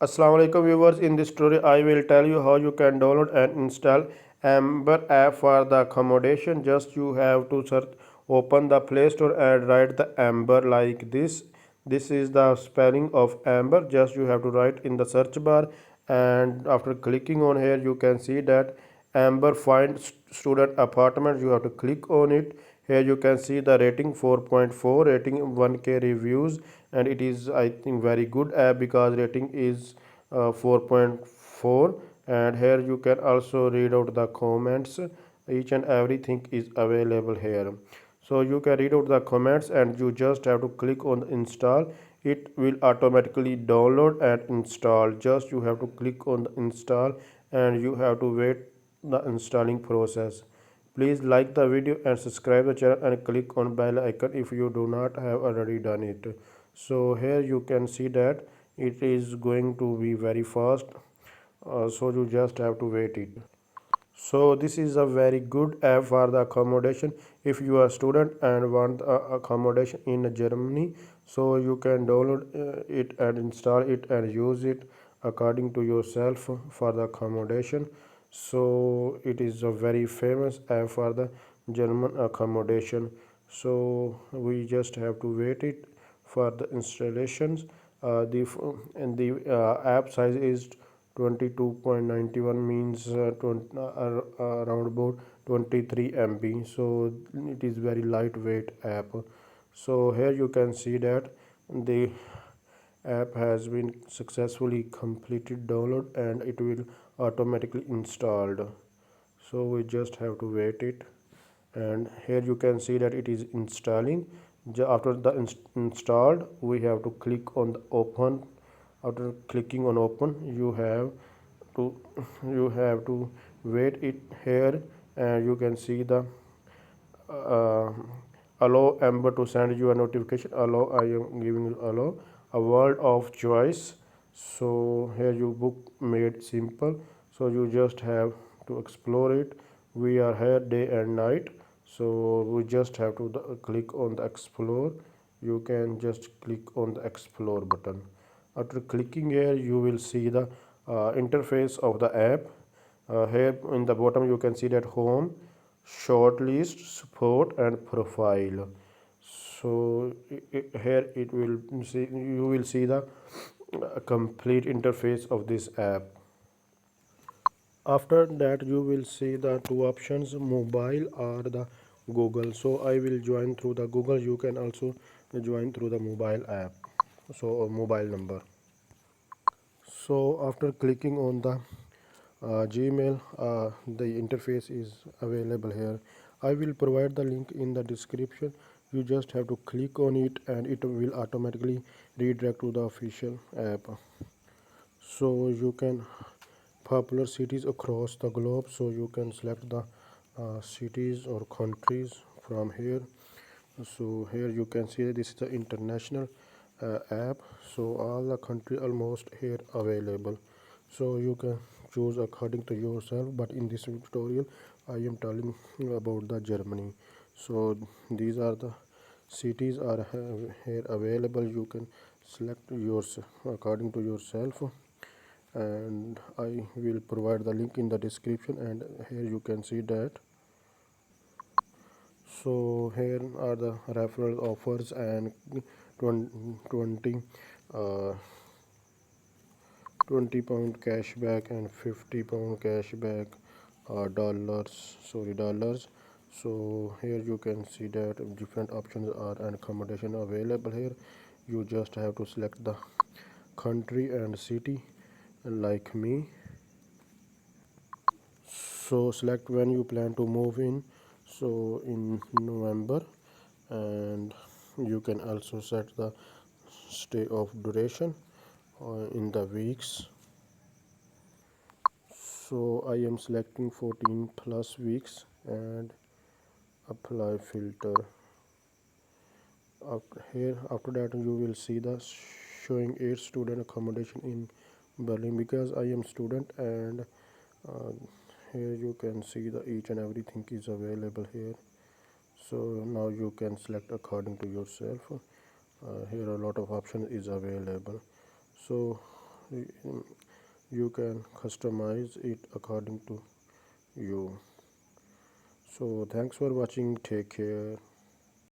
Assalamu alaikum viewers. In this tutorial I will tell you how you can download and install Amber app for the accommodation. Just you have to search, open the Play Store and write the Amber like this. This is the spelling of Amber. Just you have to write in the search bar, and after clicking on here you can see that Amber find student apartment. You have to click on it. Here you can see the rating 4.4, rating 1k reviews, and it is I think very good app because rating is 4.4. And here you can also read out the comments. Each and everything is available here, so you can read out the comments and you just have to click on install. It will automatically download and install. Just you have to click on the install and you have to wait the installing process. Please like the video and subscribe the channel and click on bell icon if you do not have already done it. So here you can see that it is going to be very fast, so you just have to wait it. So this is a very good app for the accommodation. If you are a student and want accommodation in Germany, so you can download it and install it and use it according to yourself for the accommodation. So it is a very famous app for the German accommodation. So we just have to wait it for the installations. The app size is 22.91, means around about 23 MB. So it is very lightweight app. So here you can see that the app has been successfully completed download and it will automatically installed. So we just have to wait it, and here you can see that it is installing. After the installed, we have to click on the open. After clicking on open, to you have to wait it here, and you can see the uh, allow Amber to send you a notification. Allow, I am giving you allow a world of choice. So here you book made simple, so you just have to explore it. We are here day and night, so we just have to click on the explore. You can just click on the explore button. After clicking here, you will see the interface of the app. Here in the bottom you can see that home, shortlist, support and profile. So here it will see, you will see the complete interface of this app. After that you will see the two options, mobile or the Google. So I will join through the Google. You can also join through the mobile app, so mobile number. So after clicking on the Gmail, the interface is available here. I will provide the link in the description. You just have to click on it and it will automatically redirect to the official app. So you can popular cities across the globe, so you can select the cities or countries from here. So here you can see this is the international app, so all the country almost here available. So you can choose according to yourself, but in this tutorial I am telling you about the Germany. So these are the cities are here available. You can select yours according to yourself, and I will provide the link in the description. And here you can see that. So here are the referral offers and 20 uh, 20 pound cashback and 50 pound cashback, dollars. So here you can see that different options are and accommodation available here. You just have to select the country and city like me. So select when you plan to move in, so in November. And you can also set the stay of duration in the weeks. So I am selecting 14 plus weeks and apply filter. After that you will see the showing 8 student accommodation in Berlin, because I am student. And uh, here you can see the each and everything is available here. So now you can select according to yourself. Here a lot of options is available. So you can customize it according to you. So thanks for watching. Take care.